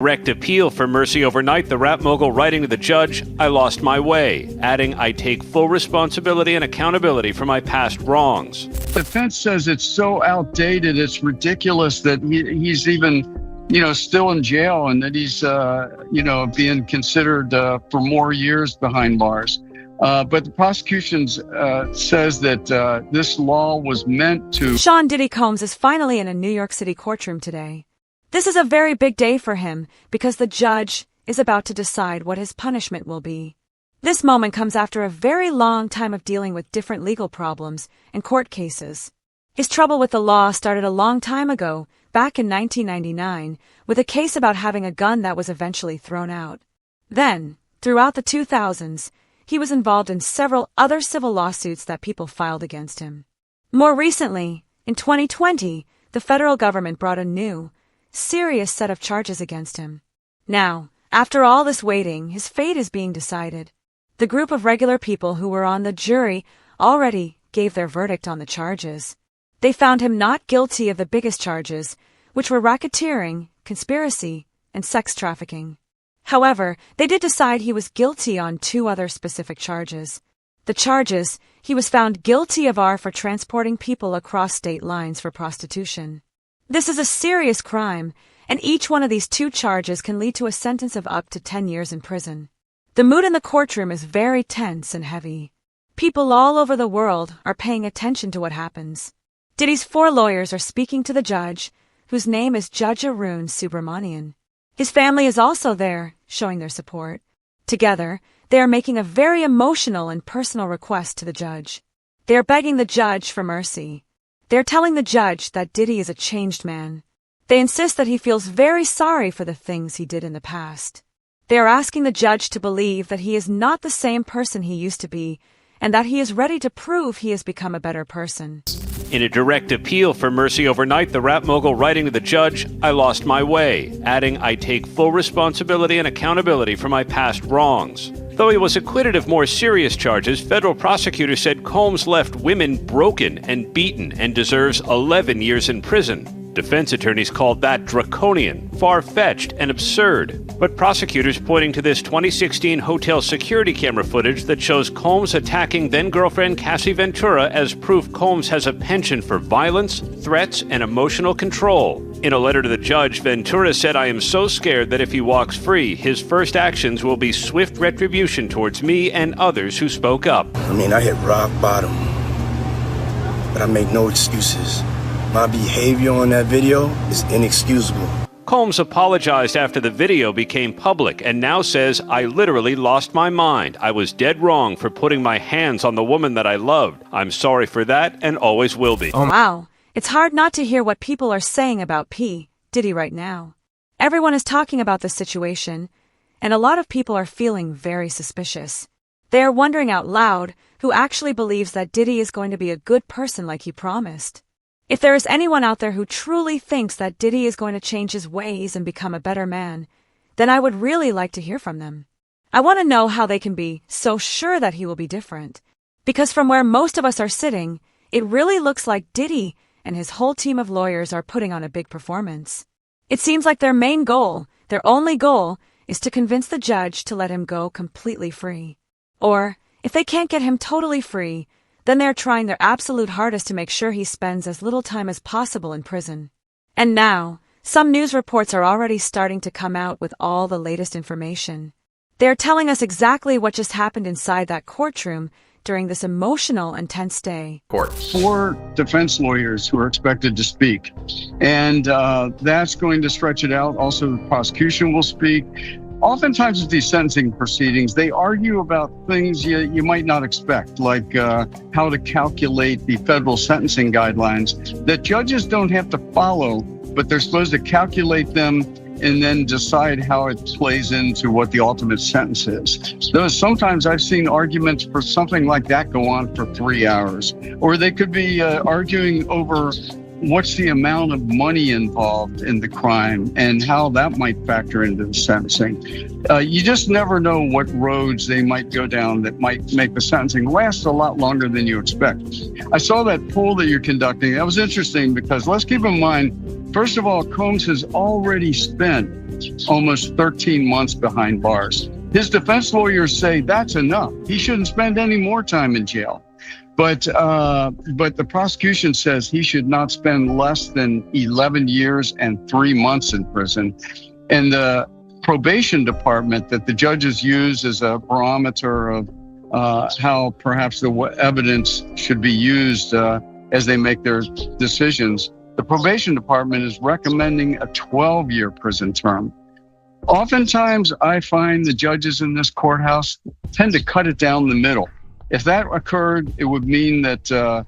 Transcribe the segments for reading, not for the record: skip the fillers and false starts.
Direct appeal for mercy overnight, the rap mogul writing to the judge, "I lost my way," adding, "I take full responsibility and accountability for my past wrongs." The defense says it's so outdated, it's ridiculous that he's even, still in jail and that he's, being considered for more years behind bars. But the prosecution says that this law was meant to... Sean Diddy Combs is finally in a New York City courtroom today. This is a very big day for him because the judge is about to decide what his punishment will be. This moment comes after a very long time of dealing with different legal problems and court cases. His trouble with the law started a long time ago, back in 1999, with a case about having a gun that was eventually thrown out. Then, throughout the 2000s, he was involved in several other civil lawsuits that people filed against him. More recently, in 2020, the federal government brought a new, serious set of charges against him. Now, after all this waiting, his fate is being decided. The group of regular people who were on the jury already gave their verdict on the charges. They found him not guilty of the biggest charges, which were racketeering, conspiracy, and sex trafficking. However, they did decide he was guilty on two other specific charges. The charges he was found guilty of are for transporting people across state lines for prostitution. This is a serious crime, and each one of these two charges can lead to a sentence of up to 10 years in prison. The mood in the courtroom is very tense and heavy. People all over the world are paying attention to what happens. Diddy's 4 lawyers are speaking to the judge, whose name is Judge Arun Subramanian. His family is also there, showing their support. Together, they are making a very emotional and personal request to the judge. They are begging the judge for mercy. They're telling the judge that Diddy is a changed man. They insist that he feels very sorry for the things he did in the past. They are asking the judge to believe that he is not the same person he used to be, and that he is ready to prove he has become a better person. In a direct appeal for mercy overnight, the rap mogul writing to the judge, "I lost my way," adding, "I take full responsibility and accountability for my past wrongs." Though he was acquitted of more serious charges, federal prosecutors said Combs left women broken and beaten and deserves 11 years in prison. Defense attorneys called that draconian, far-fetched, and absurd. But prosecutors pointing to this 2016 hotel security camera footage that shows Combs attacking then-girlfriend Cassie Ventura as proof Combs has a penchant for violence, threats, and emotional control. In a letter to the judge, Ventura said, "I am so scared that if he walks free, his first actions will be swift retribution towards me and others who spoke up." I hit rock bottom, but I make no excuses. My behavior on that video is inexcusable. Combs apologized after the video became public and now says, "I literally lost my mind. I was dead wrong for putting my hands on the woman that I loved. I'm sorry for that and always will be." Wow, it's hard not to hear what people are saying about P. Diddy right now. Everyone is talking about the situation, and a lot of people are feeling very suspicious. They are wondering out loud who actually believes that Diddy is going to be a good person like he promised. If there is anyone out there who truly thinks that Diddy is going to change his ways and become a better man, then I would really like to hear from them. I want to know how they can be so sure that he will be different. Because from where most of us are sitting, it really looks like Diddy and his whole team of lawyers are putting on a big performance. It seems like their main goal, their only goal, is to convince the judge to let him go completely free. Or, if they can't get him totally free, then they're trying their absolute hardest to make sure he spends as little time as possible in prison. And now, some news reports are already starting to come out with all the latest information. They're telling us exactly what just happened inside that courtroom during this emotional and tense day. 4 defense lawyers who are expected to speak, and that's going to stretch it out. Also, the prosecution will speak. Oftentimes with these sentencing proceedings, they argue about things you might not expect, like how to calculate the federal sentencing guidelines that judges don't have to follow, but they're supposed to calculate them and then decide how it plays into what the ultimate sentence is. Though sometimes I've seen arguments for something like that go on for 3 hours, or they could be arguing over what's the amount of money involved in the crime and how that might factor into the sentencing. You just never know what roads they might go down that might make the sentencing last a lot longer than you expect. I saw that poll that you're conducting. That was interesting because let's keep in mind, first of all, Combs has already spent almost 13 months behind bars. His defense lawyers say that's enough. He shouldn't spend any more time in jail. But the prosecution says he should not spend less than 11 years and 3 months in prison. And the probation department that the judges use as a barometer of how perhaps the evidence should be used as they make their decisions, the probation department is recommending a 12-year prison term. Oftentimes, I find the judges in this courthouse tend to cut it down the middle. If that occurred, it would mean that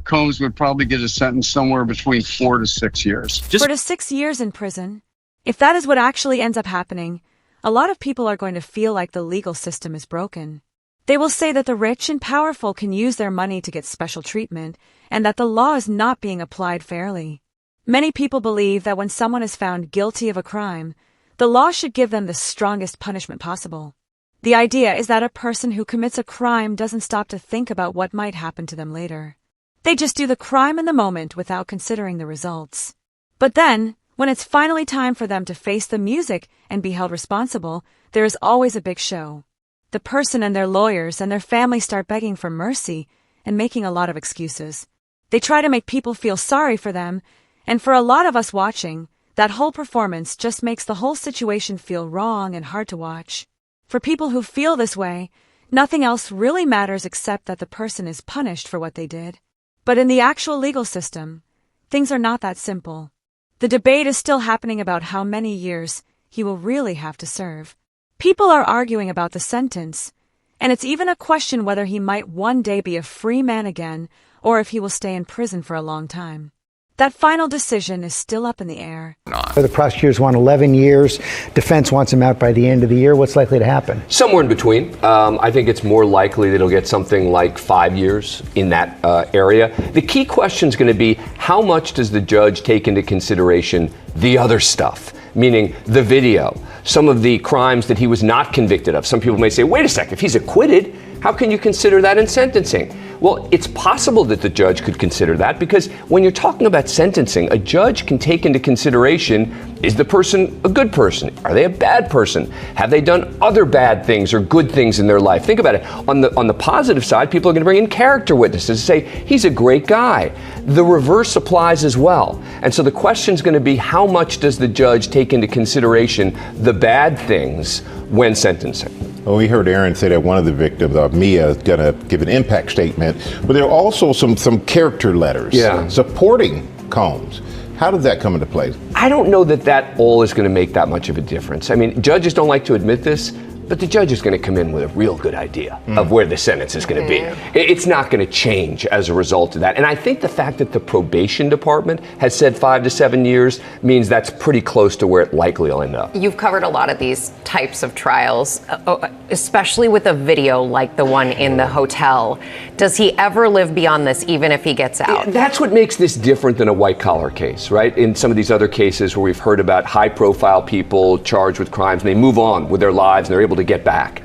Combs would probably get a sentence somewhere between 4 to 6 years. 4 to 6 years in prison. If that is what actually ends up happening, a lot of people are going to feel like the legal system is broken. They will say that the rich and powerful can use their money to get special treatment and that the law is not being applied fairly. Many people believe that when someone is found guilty of a crime, the law should give them the strongest punishment possible. The idea is that a person who commits a crime doesn't stop to think about what might happen to them later. They just do the crime in the moment without considering the results. But then, when it's finally time for them to face the music and be held responsible, there is always a big show. The person and their lawyers and their family start begging for mercy and making a lot of excuses. They try to make people feel sorry for them, and for a lot of us watching, that whole performance just makes the whole situation feel wrong and hard to watch. For people who feel this way, nothing else really matters except that the person is punished for what they did. But in the actual legal system, things are not that simple. The debate is still happening about how many years he will really have to serve. People are arguing about the sentence, and it's even a question whether he might one day be a free man again or if he will stay in prison for a long time. That final decision is still up in the air. The prosecutors want 11 years. Defense wants him out by the end of the year. What's likely to happen? Somewhere in between. I think it's more likely that he'll get something like 5 years in that area. The key question is going to be, how much does the judge take into consideration the other stuff? Meaning the video, some of the crimes that he was not convicted of. Some people may say, wait a second, if he's acquitted, how can you consider that in sentencing? Well, it's possible that the judge could consider that because when you're talking about sentencing, a judge can take into consideration, is the person a good person? Are they a bad person? Have they done other bad things or good things in their life? Think about it. On the positive side, people are going to bring in character witnesses to say, he's a great guy. The reverse applies as well. And so the question is going to be, how much does the judge take into consideration the bad things when sentencing? Well, we heard Aaron say that one of the victims, Mia, is going to give an impact statement, but there are also some character letters supporting Combs. How did that come into play? I don't know that all is going to make that much of a difference. I mean, judges don't like to admit this, but the judge is going to come in with a real good idea of where the sentence is going to be. It's not going to change as a result of that. And I think the fact that the probation department has said 5 to 7 years means that's pretty close to where it likely will end up. You've covered a lot of these types of trials, especially with a video like the one in the hotel. Does he ever live beyond this, even if he gets out? That's what makes this different than a white-collar case, right? In some of these other cases where we've heard about high-profile people charged with crimes, and they move on with their lives, and they're able to get back.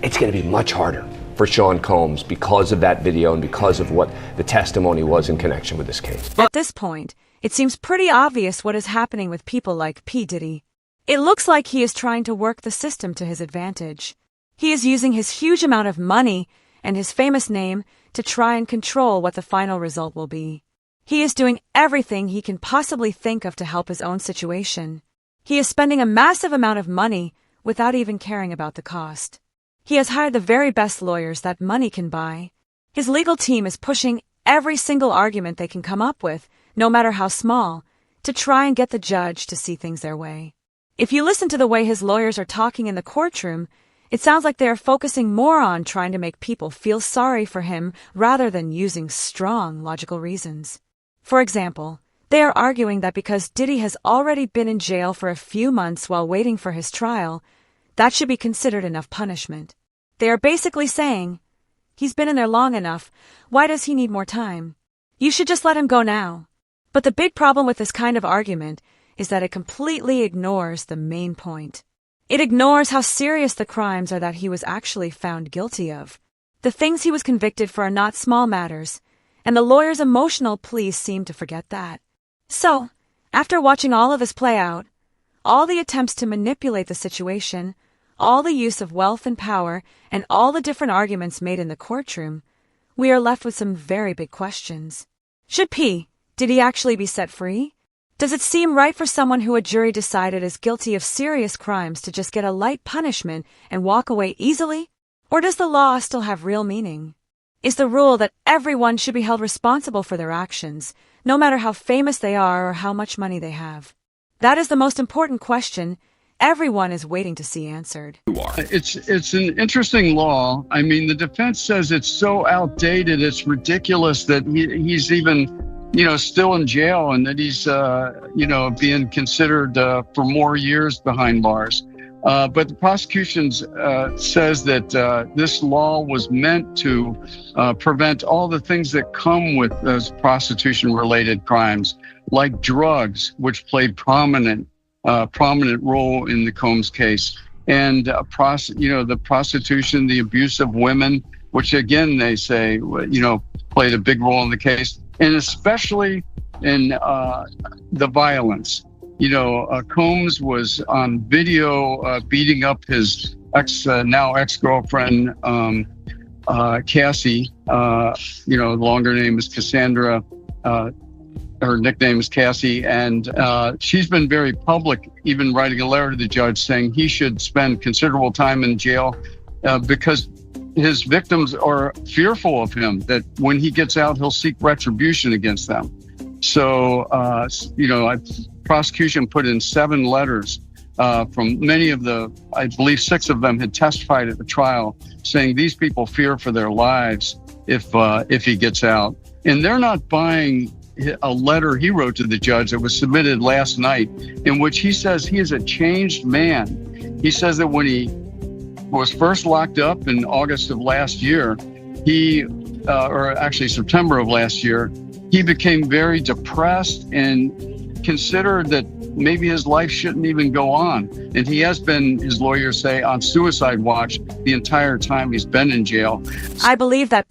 It's going to be much harder for Sean Combs because of that video and because of what the testimony was in connection with this case. At this point, it seems pretty obvious what is happening with people like P. Diddy. It looks like he is trying to work the system to his advantage. He is using his huge amount of money and his famous name to try and control what the final result will be. He is doing everything he can possibly think of to help his own situation. He is spending a massive amount of money without even caring about the cost. He has hired the very best lawyers that money can buy. His legal team is pushing every single argument they can come up with, no matter how small, to try and get the judge to see things their way. If you listen to the way his lawyers are talking in the courtroom, it sounds like they are focusing more on trying to make people feel sorry for him rather than using strong logical reasons. For example, they are arguing that because Diddy has already been in jail for a few months while waiting for his trial, that should be considered enough punishment. They are basically saying, he's been in there long enough, why does he need more time? You should just let him go now. But the big problem with this kind of argument is that it completely ignores the main point. It ignores how serious the crimes are that he was actually found guilty of. The things he was convicted for are not small matters, and the lawyer's emotional pleas seem to forget that. So, after watching all of this play out, all the attempts to manipulate the situation, all the use of wealth and power, and all the different arguments made in the courtroom, we are left with some very big questions. Should Diddy actually be set free? Does it seem right for someone who a jury decided is guilty of serious crimes to just get a light punishment and walk away easily? Or does the law still have real meaning? Is the rule that everyone should be held responsible for their actions, no matter how famous they are or how much money they have? That is the most important question everyone is waiting to see answered. It's an interesting law. I mean, the defense says it's so outdated, it's ridiculous that he's even, still in jail and that he's, being considered for more years behind bars. But the prosecution says that this law was meant to prevent all the things that come with those prostitution-related crimes, like drugs, which played prominent role in the Combs case, and the prostitution, the abuse of women, which again they say played a big role in the case, and especially in the violence. Combs was on video beating up his now ex-girlfriend, Cassie. The longer name is Cassandra. Her nickname is Cassie, and she's been very public, even writing a letter to the judge saying he should spend considerable time in jail because his victims are fearful of him, that when he gets out, he'll seek retribution against them. So, prosecution put in 7 letters from many of I believe 6 of them had testified at the trial, saying these people fear for their lives if he gets out. And they're not buying a letter he wrote to the judge that was submitted last night, in which he says he is a changed man. He says that when he was first locked up in August of last year, or actually September of last year, he became very depressed and considered that maybe his life shouldn't even go on. And he has been, his lawyers say, on suicide watch the entire time he's been in jail. I believe that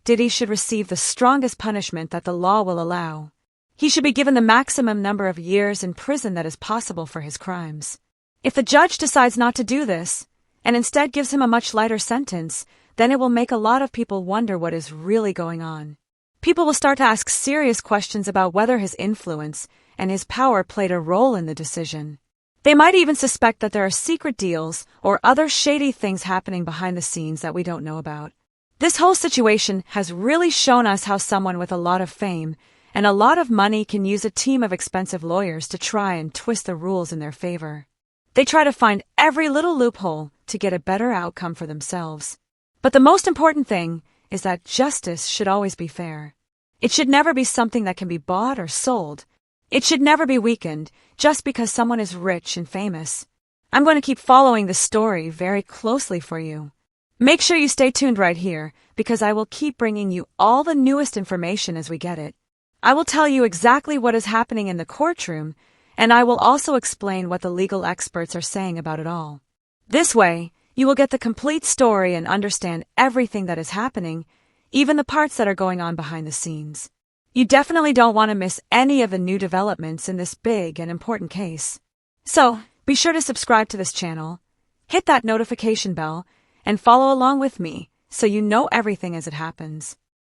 Diddy should receive the strongest punishment that the law will allow. He should be given the maximum number of years in prison that is possible for his crimes. If the judge decides not to do this, and instead gives him a much lighter sentence, then it will make a lot of people wonder what is really going on. People will start to ask serious questions about whether his influence and his power played a role in the decision. They might even suspect that there are secret deals or other shady things happening behind the scenes that we don't know about. This whole situation has really shown us how someone with a lot of fame and a lot of money can use a team of expensive lawyers to try and twist the rules in their favor. They try to find every little loophole to get a better outcome for themselves. But the most important thing is that justice should always be fair. It should never be something that can be bought or sold. It should never be weakened just because someone is rich and famous. I'm going to keep following this story very closely for you. Make sure you stay tuned right here, because I will keep bringing you all the newest information as we get it. I will tell you exactly what is happening in the courtroom, and I will also explain what the legal experts are saying about it all. This way, you will get the complete story and understand everything that is happening, even the parts that are going on behind the scenes. You definitely don't want to miss any of the new developments in this big and important case. So, be sure to subscribe to this channel, hit that notification bell, and follow along with me so you know everything as it happens.